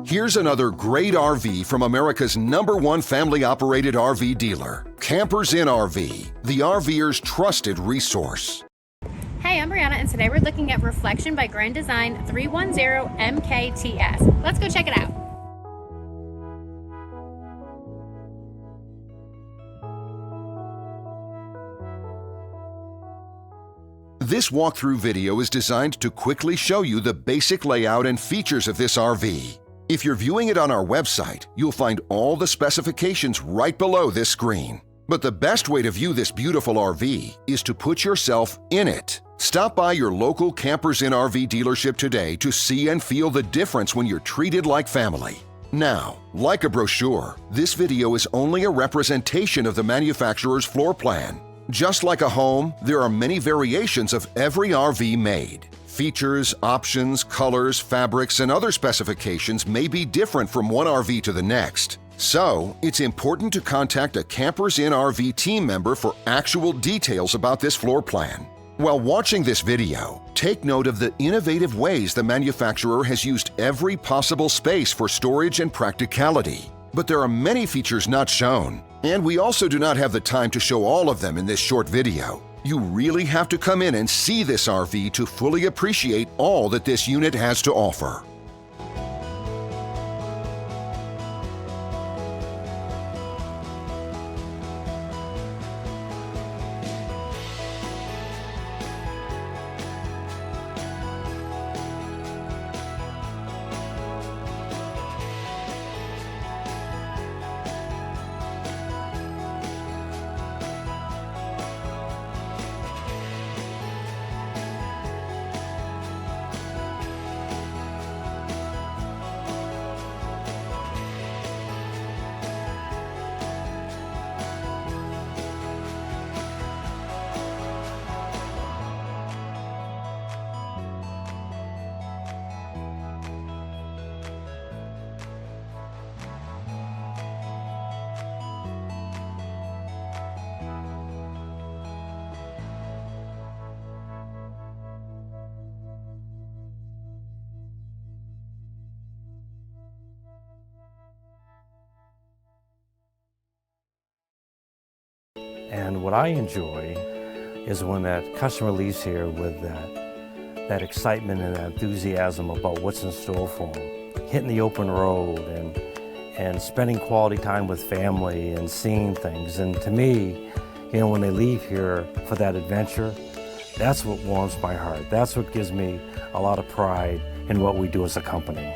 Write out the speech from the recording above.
Here's another great RV from America's #1 family-operated RV dealer, Campers Inn RV, the RVer's trusted resource. Hey, I'm Brianna, and today we're looking at Reflection by Design-Reflection-310MKTS. Let's go check it out. This walkthrough video is designed to quickly show you the basic layout and features of this RV. If you're viewing it on our website, you'll find all the specifications right below this screen. But the best way to view this beautiful RV is to put yourself in it. Stop by your local Campers Inn RV dealership today to see and feel the difference when you're treated like family. Now, like a brochure, this video is only a representation of the manufacturer's floor plan. Just like a home, there are many variations of every RV made. Features, options, colors, fabrics, and other specifications may be different from one RV to the next. So, it's important to contact a Campers Inn RV team member for actual details about this floor plan. While watching this video, take note of the innovative ways the manufacturer has used every possible space for storage and practicality. But there are many features not shown, and we also do not have the time to show all of them in this short video. You really have to come in and see this RV to fully appreciate all that this unit has to offer. And what I enjoy is when that customer leaves here with that excitement and that enthusiasm about what's in store for them. Hitting the open road and spending quality time with family and seeing things. And to me, you know, when they leave here for that adventure, that's what warms my heart. That's what gives me a lot of pride in what we do as a company.